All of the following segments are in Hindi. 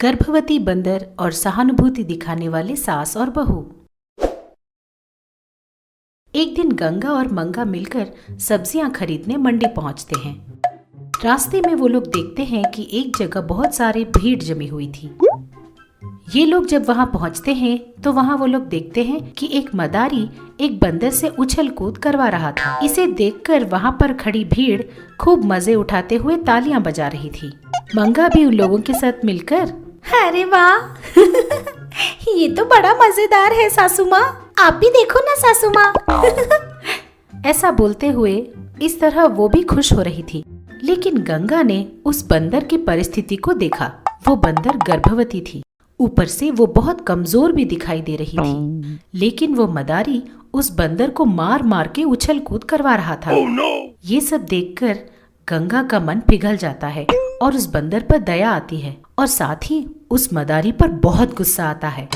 गर्भवती बंदर और सहानुभूति दिखाने वाले सास और बहू। एक दिन गंगा और मंगा मिलकर सब्जियां खरीदने मंडी पहुंचते हैं। रास्ते में वो लोग देखते हैं कि एक जगह बहुत सारी भीड़ जमी हुई थी। ये लोग जब वहां पहुंचते हैं तो वहां वो लोग देखते हैं कि एक मदारी एक बंदर से उछल कूद करवा रहा था। इसे देखकर वहां पर खड़ी भीड़ खूब मजे उठाते हुए तालियां बजा रही थी। मंगा भी उन लोगों के साथ मिलकर, अरे वाह ये तो बड़ा मजेदार है सासू माँ, आप भी देखो ना सासू माँ ऐसा बोलते हुए इस तरह वो भी खुश हो रही थी। लेकिन गंगा ने उस बंदर की परिस्थिति को देखा। वो बंदर गर्भवती थी, ऊपर से वो बहुत कमजोर भी दिखाई दे रही थी। लेकिन वो मदारी उस बंदर को मार मार के उछल कूद करवा रहा था। ये सब देखकर गंगा का मन पिघल जाता है और उस बंदर पर दया आती है और साथ ही उस मदारी पर बहुत गुस्सा आता है।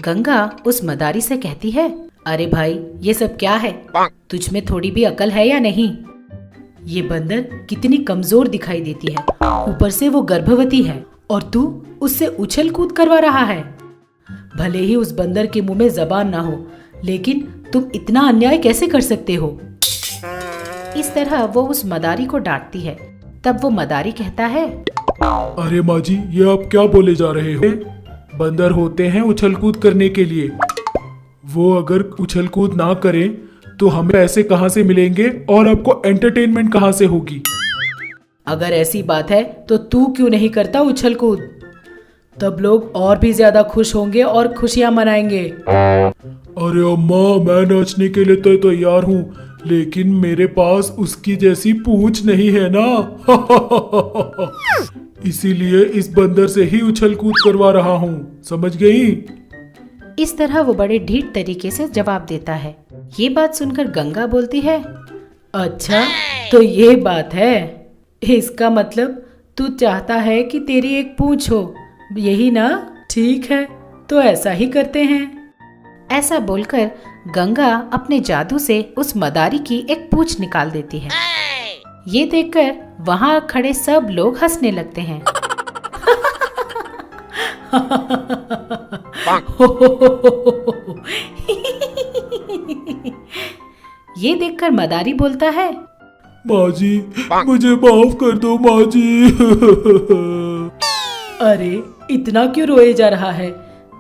गंगा उस मदारी से कहती है, अरे भाई ये सब क्या है? तुझ में थोड़ी भी अकल है या नहीं? ये बंदर कितनी कमजोर दिखाई देती है, ऊपर से वो गर्भवती है और तू उससे उछल कूद करवा रहा है। भले ही उस बंदर के मुंह में जबान ना हो, लेकिन तुम इतना अन्याय कैसे कर सकते हो? इस तरह वो उस मदारी को डांटती है। तब वो मदारी कहता है, अरे माँ जी, ये आप क्या बोले जा रहे हो? बंदर होते हैं उछल कूद करने के लिए। वो अगर उछल कूद ना करें तो हमें पैसे कहाँ से मिलेंगे और आपको एंटरटेनमेंट कहाँ से होगी? अगर ऐसी बात है तो तू क्यों नहीं करता उछल कूद? तब लोग और भी ज्यादा खुश होंगे और खुशियां मनाएंगे। अरे अम्मा, मैं नाचने के लिए तो तैयार हूँ, लेकिन मेरे पास उसकी जैसी पूंछ नहीं है ना इसीलिए इस बंदर से ही उछल कूद करवा रहा हूँ, समझ गई? इस तरह वो बड़े ढीठ तरीके से जवाब देता है। ये बात सुनकर गंगा बोलती है, अच्छा तो ये बात है, इसका मतलब तू चाहता है कि तेरी एक पूंछ हो, यही ना? ठीक है, तो ऐसा ही करते हैं। ऐसा बोलकर गंगा अपने जादू से उस मदारी की एक पूंछ निकाल देती है। ये देखकर वहां खड़े सब लोग हंसने लगते हैं। ये देखकर मदारी बोलता है, माँ जी, मुझे माफ कर दो माँ जी अरे इतना क्यों रोए जा रहा है?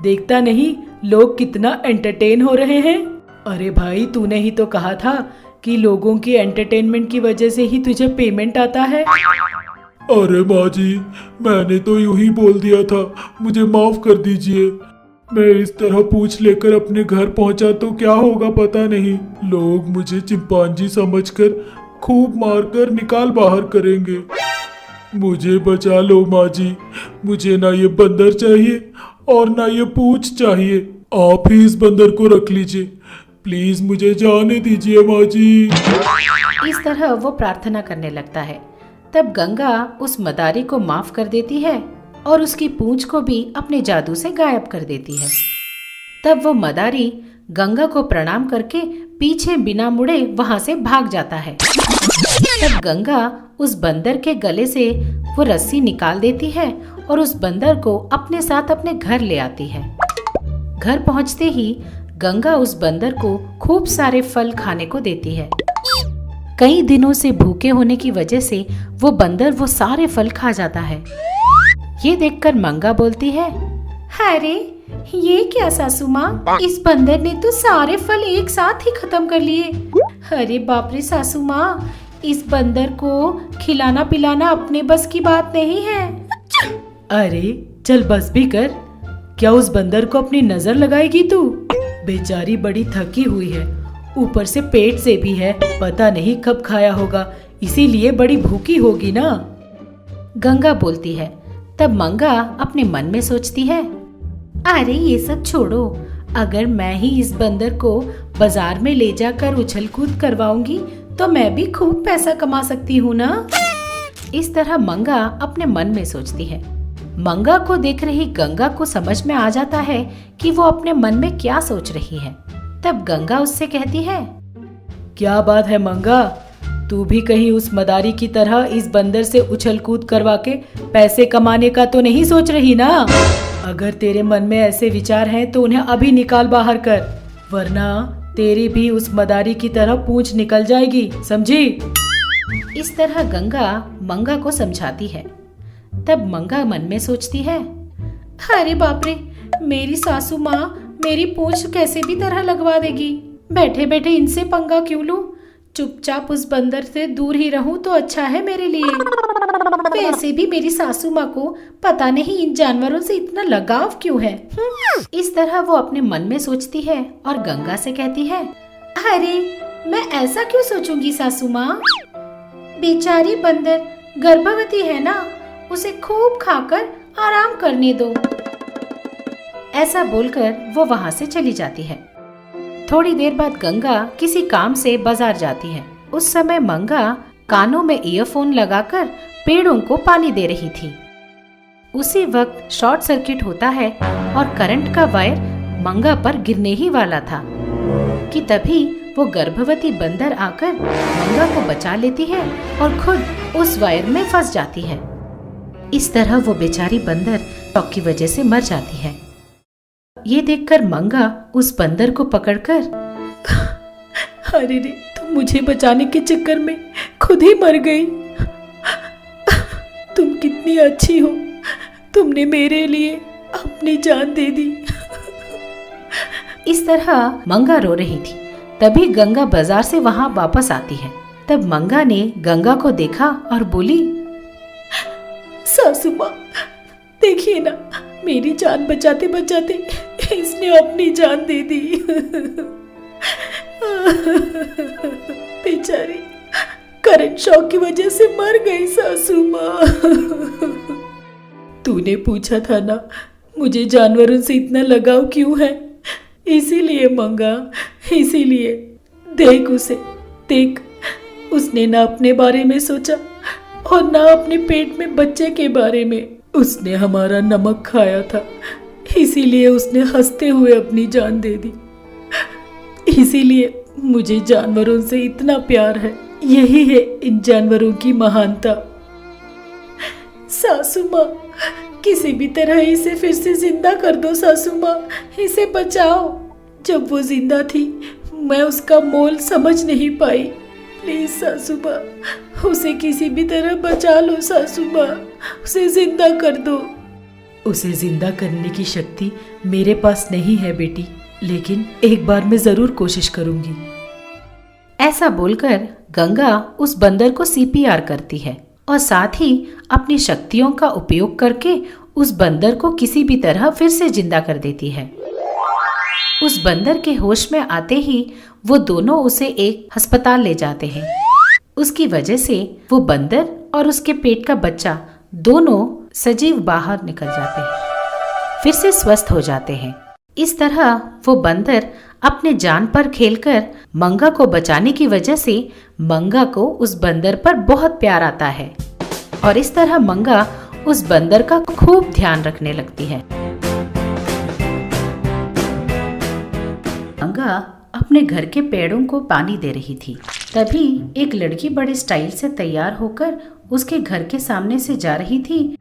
देखता नहीं लोग कितना एंटरटेन हो रहे हैं? अरे भाई, तूने ही तो कहा था कि लोगों की एंटरटेनमेंट की वजह से ही तुझे पेमेंट आता है। अरे माँ जी, मैंने तो यूं ही बोल दिया था, मुझे माफ कर दीजिए। मैं इस तरह पूछ लेकर अपने घर पहुंचा तो क्या होगा पता नहीं। लोग मुझे चिंपांजी समझकर खूब मारकर निकाल बाहर करेंगे। मुझे बचा लो माँ जी, मुझे ना ये बंदर चाहिए और ना ये पूंछ चाहिए। आप ही इस बंदर को रख लीजिए, प्लीज मुझे जाने दीजिए माँ जी। इस तरह वो प्रार्थना करने लगता है। तब गंगा उस मदारी को माफ कर देती है और उसकी पूंछ को भी अपने जादू से गायब कर देती है। तब वो मदारी गंगा को प्रणाम करके पीछे बिना मुड़े वहां से भाग जाता है। तब गंगा उस बंदर के गले से वो रस्सी निकाल देती है और उस बंदर को अपने साथ अपने घर ले आती है। घर पहुंचते ही गंगा उस बंदर को खूब सारे फल खाने को देती है। कई दिनों से भूखे होने की वजह से वो बंदर वो सारे फल खा जाता है। ये देखकर मंगा बोलती है, अरे ये क्या सासू माँ, इस बंदर ने तो सारे फल एक साथ ही खत्म कर लिए। अरे बाप रे सासू माँ, इस बंदर को खिलाना पिलाना अपने बस की बात नहीं है। अरे चल बस भी कर, क्या उस बंदर को अपनी नजर लगाएगी तू? बेचारी बड़ी थकी हुई है, ऊपर से पेट से भी है, पता नहीं कब खाया होगा, इसीलिए बड़ी भूखी होगी ना। गंगा बोलती है। तब मंगा अपने मन में सोचती है, अरे ये सब छोड़ो, अगर मैं ही इस बंदर को बाजार में ले जाकर उछल कूद करवाऊंगी तो मैं भी खूब पैसा कमा सकती हूँ ना। इस तरह मंगा अपने मन में सोचती है। मंगा को देख रही गंगा को समझ में आ जाता है कि वो अपने मन में क्या सोच रही है। तब गंगा उससे कहती है, क्या बात है मंगा, तू भी कहीं उस मदारी की तरह इस बंदर से उछल कूद करवा के पैसे कमाने का तो नहीं सोच रही ना? अगर तेरे मन में ऐसे विचार हैं तो उन्हें अभी निकाल बाहर कर, वरना तेरी भी उस मदारी की तरह पूंछ निकल जाएगी, समझी? इस तरह गंगा मंगा को समझाती है। तब मंगा मन में सोचती है, अरे बाप रे, मेरी सासू माँ मेरी पूंछ कैसे भी तरह लगवा देगी। बैठे बैठे इनसे पंगा क्यों लूं? चुपचाप उस बंदर से दूर ही रहूं तो अच्छा है मेरे लिए। वैसे भी मेरी सासू माँ को पता नहीं इन जानवरों से इतना लगाव क्यों है। इस तरह वो अपने मन में सोचती है और गंगा से कहती है, अरे मैं ऐसा क्यों सोचूंगी सासू माँ? बेचारी बंदर गर्भवती है ना, उसे खूब खाकर आराम करने दो। ऐसा बोलकर वो वहाँ से चली जाती है। थोड़ी देर बाद गंगा किसी काम से बाजार जाती है। उस समय मंगा कानों में ईयरफोन लगाकर पेड़ों को पानी दे रही थी। उसी वक्त शॉर्ट सर्किट होता है और करंट का वायर मंगा पर गिरने ही वाला था कि तभी वो गर्भवती बंदर आकर मंगा को बचा लेती है और खुद उस वायर में फंस जाती है। इस तरह वो बेचारी बंदर शॉक की वजह से मर जाती है। ये देखकर मंगा उस बंदर को पकड़कर, अरे रे, तुम मुझे बचाने के चक्कर में खुद ही मर गई। तुम कितनी अच्छी हो, तुमने मेरे लिए अपनी जान दे दी। इस तरह मंगा रो रही थी। तभी गंगा बाजार से वहां वापस आती है। तब मंगा ने गंगा को देखा और बोली, सासू माँ, देखिए ना, मेरी जान बचाते बचाते इसने अपनी जान दे दी। बेचारी करंट शॉक की वजह से मर गई सासू माँ। तूने पूछा था ना मुझे जानवरों से इतना लगाव क्यों है, इसीलिए मंगा, इसीलिए। देख उसे, देख, उसने ना अपने बारे में सोचा और ना अपने पेट में बच्चे के बारे में। उसने हमारा नमक खाया था, इसीलिए उसने हंसते हुए अपनी जान दे दी। इसीलिए मुझे जानवरों से इतना प्यार है। यही है इन जानवरों की महानता। सासू माँ, किसी भी तरह इसे फिर से जिंदा कर दो सासू माँ, इसे बचाओ। जब वो जिंदा थी मैं उसका मोल समझ नहीं पाई। प्लीज सासू माँ, उसे किसी भी तरह बचा लो सासू माँ, उसे जिंदा कर दो। उसे जिंदा करने की शक्ति मेरे पास नहीं है बेटी, लेकिन एक बार मैं जरूर कोशिश करूंगी। ऐसा बोलकर गंगा उस बंदर को सीपीआर करती है और साथ ही अपनी शक्तियों का उपयोग करके उस बंदर को किसी भी तरह फिर से जिंदा कर देती है। उस बंदर के होश में आते ही वो दोनों उसे एक अस्पताल ले जाते हैं। उसकी वजह से वो बंदर और उसके पेट का बच्चा दोनों सजीव बाहर निकल जाते हैं, फिर से स्वस्थ हो जाते हैं। इस तरह वो बंदर अपने जान पर खेलकर मंगा को बचाने की वजह से मंगा को उस बंदर पर बहुत प्यार आता है और इस तरह मंगा उस बंदर का खूब ध्यान रखने लगती है। मंगा अपने घर के पेड़ों को पानी दे रही थी। तभी एक लड़की बड़े स्टाइल से तैयार होकर उसके घर के सामने से जा रही थी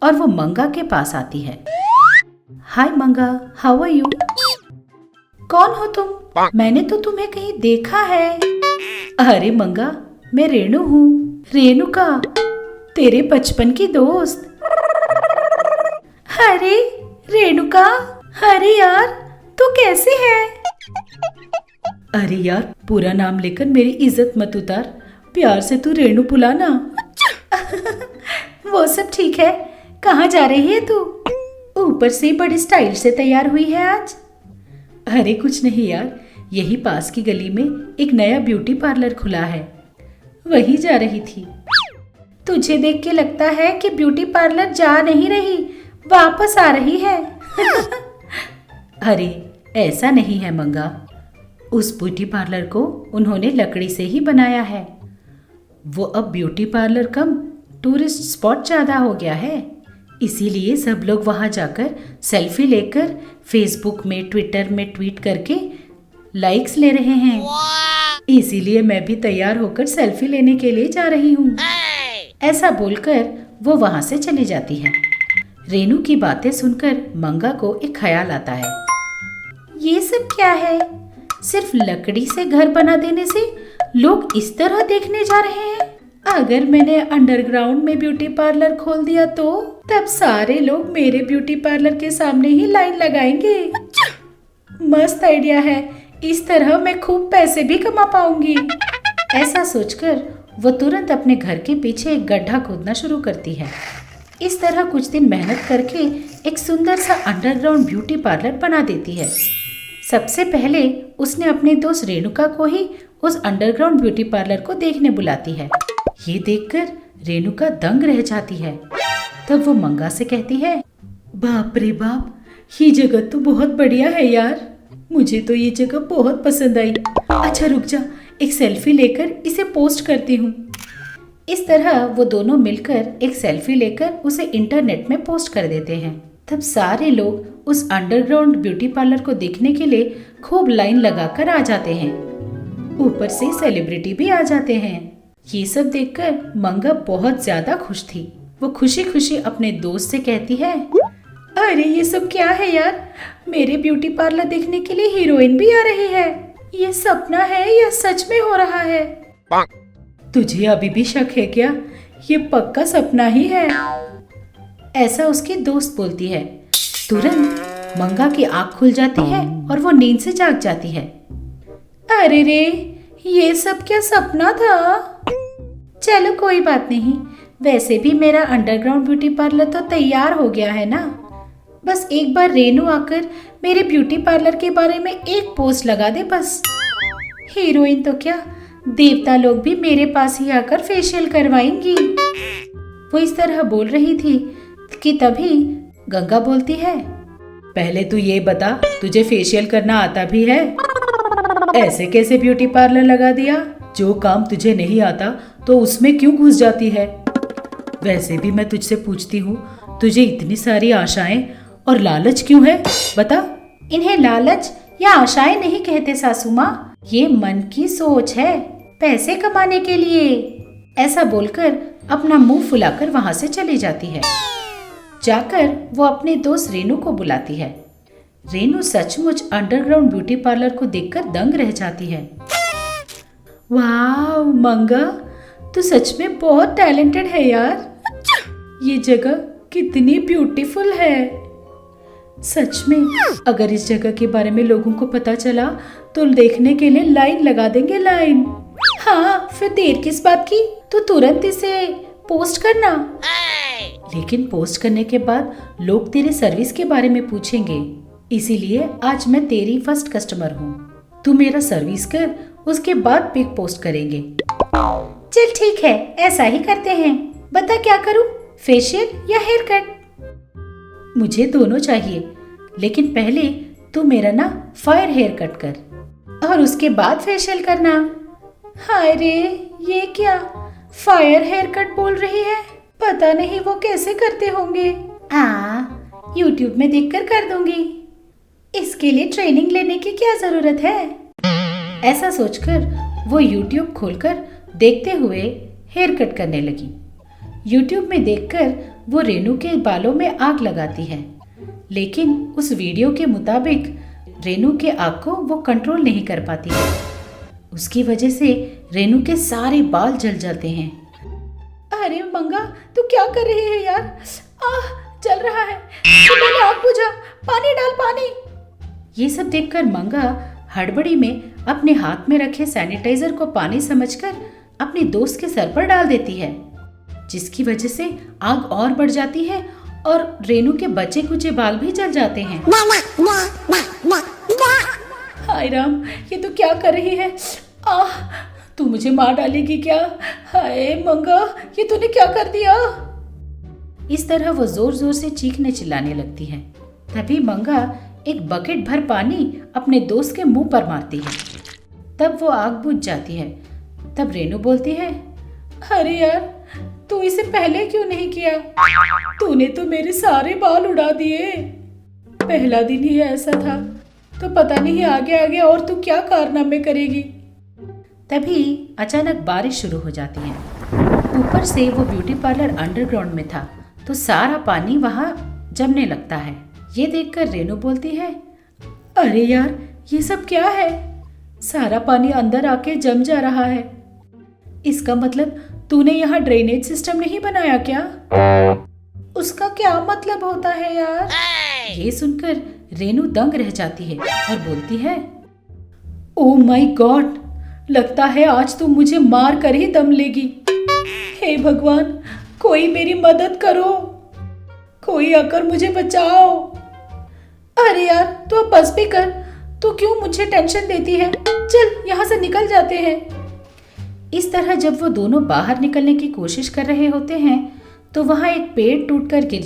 और वो मंगा के पास आती है। हाय मंगा, हाउ आर यू? कौन हो तुम? मैंने तो तुम्हें कहीं देखा है। अरे मंगा, मैं रेणु हूँ। रेणुका, तेरे बचपन की दोस्त। अरे रेणुका, अरे यार, तू कैसे है? अरे यार, पूरा नाम लेकर मेरी इज्जत मत उतार, प्यार से तू रेणु बुलाना। वो सब ठीक है, कहाँ जा रही है तू? ऊपर से बड़ी स्टाइल से तैयार हुई है आज। अरे कुछ नहीं यार, यही पास की गली में एक नया ब्यूटी पार्लर खुला है, वहीं जा रही थी। तुझे देख के लगता है कि ब्यूटी पार्लर जा नहीं रही, वापस आ रही है। अरे ऐसा नहीं है मंगा, उस ब्यूटी पार्लर को उन्होंने लकड़ी से ही बनाया है। वो अब ब्यूटी पार्लर कम टूरिस्ट स्पॉट ज़्यादा हो गया है, इसीलिए सब लोग वहाँ जाकर सेल्फी लेकर फेसबुक में, ट्विटर में ट्वीट करके लाइक्स ले रहे हैं। इसीलिए मैं भी तैयार होकर सेल्फी लेने के लिए जा रही हूँ। ऐसा बोलकर वो वहाँ से चली जाती है। रेनू की बातें सुनकर मंगा को एक ख्याल आता है। ये सब क्या है? सिर्फ लकड़ी से घर बना देने से लोग इस तरह देखने जा रहे हैं। अगर मैंने अंडरग्राउंड में ब्यूटी पार्लर खोल दिया तो तब सारे लोग मेरे ब्यूटी पार्लर के सामने ही लाइन लगाएंगे। मस्त आइडिया है, इस तरह मैं खूब पैसे भी कमा पाऊंगी। ऐसा सोचकर वो तुरंत अपने घर के पीछे एक गड्ढा खोदना शुरू करती है। इस तरह कुछ दिन मेहनत करके एक सुंदर सा अंडरग्राउंड ब्यूटी पार्लर बना देती है। सबसे पहले उसने अपने दोस्त रेणुका को ही उस अंडरग्राउंड ब्यूटी पार्लर को देखने बुलाती है। ये देखकर रेणुका दंग रह जाती है। तब वो मंगा से कहती है, बाप रे बाप, ये जगह तो बहुत बढ़िया है यार, मुझे तो ये जगह बहुत पसंद आई। अच्छा रुक जा, एक सेल्फी लेकर इसे पोस्ट करती हूँ। इस तरह वो दोनों मिलकर एक सेल्फी लेकर उसे इंटरनेट में पोस्ट कर देते हैं। तब सारे लोग उस अंडरग्राउंड ब्यूटी पार्लर को देखने के लिए खूब लाइन लगाकर आ जाते हैं। ऊपर से सेलिब्रिटी भी आ जाते हैं। ये सब देखकर मंगा बहुत ज्यादा खुश थी। वो खुशी खुशी अपने दोस्त से कहती है, अरे ये सब क्या है यार, मेरे ब्यूटी पार्लर देखने के लिए हीरोइन भी आ रही है। ये सपना है या सच में हो रहा है? तुझे अभी भी शक है क्या? ये पक्का सपना ही है, ऐसा उसकी दोस्त बोलती है। तुरंत मंगा की आँख खुल जाती है और वो नींद से जाग जाती है। अरे रे, ये सब क्या सपना था? चलो कोई बात नहीं, वैसे भी मेरा अंडरग्राउंड ब्यूटी पार्लर तो तैयार हो गया है ना। बस एक बार रेनू आकर मेरे ब्यूटी पार्लर के बारे में एक पोस्ट लगा दे बस। हीरोइन तो क्या, देवता लोग भी मेरे पास ही आकर फेशियल करवाएंगी। वो इस तरह बोल रही थी कि तभी गंगा बोलती है, पहले तू ये बता, तुझे फेशियल करना आता भी है? ऐसे कैसे ब्यूटी पार्लर लगा दिया? जो काम तुझे नहीं आता तो उसमें क्यों घुस जाती है? वैसे भी मैं तुझसे पूछती हूँ, तुझे इतनी सारी आशाएं और लालच क्यों है? बता। इन्हें लालच या आशाएं नहीं कहते सासू माँ, ये मन की सोच है, पैसे कमाने के लिए। ऐसा बोलकर अपना मुंह फुलाकर वहां से चली जाती है। जाकर वो अपने दोस्त रेनू को बुलाती है। रेनू सचमुच अंडरग्राउंड ब्यूटी पार्लर को देखकर दंग रह जाती है। वाह मंगा, तू सच में बहुत टैलेंटेड है यार। ये जगह कितनी ब्यूटीफुल है। सच में अगर इस जगह के बारे में लोगों को पता चला तो देखने के लिए लाइन लगा देंगे, लाइन। हाँ, फिर देर किस बात की, तू तुरंत इसे पोस्ट करना। लेकिन पोस्ट करने के बाद लोग तेरे सर्विस के बारे में पूछेंगे, इसीलिए आज मैं तेरी फर्स्ट कस्टमर हूँ। तू मेरा सर्विस कर, उसके बाद पिक पोस्ट करेंगे। चल ठीक है, ऐसा ही करते हैं। बता क्या करूँ, फेशियल या हेयर कट? मुझे दोनों चाहिए, लेकिन पहले तू मेरा ना फायर हेयर कट कर और उसके बाद फेशियल करना। हाय रे, ये क्या फायर हेयर कट बोल रही है? पता नहीं वो कैसे करते होंगे। YouTube में देखकर कर दूंगी। इसके लिए ट्रेनिंग लेने की क्या जरूरत है? ऐसा सोचकर वो YouTube खोलकर देखते हुए हेयर कट करने लगी। YouTube में देखकर वो रेनू के बालों में आग लगाती है, लेकिन उस वीडियो के मुताबिक रेनू के आग को वो कंट्रोल नहीं कर पाती है। उसकी वजह से रेनू के सारे बाल जल जाते हैं। अरे मंगा, तू क्या कर रही है यार? जल रहा है, तो मैंने आग बुझा, पानी डाल, पानी। ये सब देखकर मंगा हड़बड़ी में अपने हाथ में रखे सैनिटाइजर को पानी समझकर अपने दोस्त के सर पर डाल देती है, जिसकी वजह से आग और बढ़ जाती है और रेनू के बचे कुचे बाल भी जल जाते हैं। हाय राम, ये तो क्या कर रही है? तू मुझे मार डालेगी क्या? हाय मंगा, ये तूने क्या कर दिया? इस तरह वो जोर जोर से चीखने चिल्लाने लगती है। तभी मंगा एक बकेट भर पानी अपने दोस्त के मुंह पर मारती है। तब वो आग बुझ जाती है। तब रेनू बोलती है, अरे यार, तू इसे पहले क्यों नहीं किया? तूने तो मेरे सारे बाल उड़ा दिए। पहला दिन ही ऐसा था, तो पता नहीं आगे आगे और तू क्या कारनामे करेगी। तभी अचानक बारिश शुरू हो जाती है। ऊपर से वो ब्यूटी पार्लर अंडरग्राउंड में था, तो सारा पानी वहाँ जमने लगता है। ये देखकर रेनू बोलती है, अरे यार, ये सब क्या है? सारा पानी अंदर आके जम जा रहा है। इसका मतलब तूने यहाँ ड्रेनेज सिस्टम नहीं बनाया क्या? उसका क्या मतलब होता है यार? ये सुनकर रेनू दंग रह जाती है और बोलती है, ओ माय गॉड, लगता है आज तो मुझे मार कर ही दम लेगी। हे भगवान, कोई मेरी मदद करो, कोई आकर मुझे बचाओ। अरे यार, तू अब बस भी कर, तू क्यों मुझे टेंशन देती है? चल यहाँ से निकल जाते हैं। इस तरह जब वो दोनों बाहर निकलने की कोशिश कर रहे होते हैं तो वहाँ एक पेड़ टूटकर गिर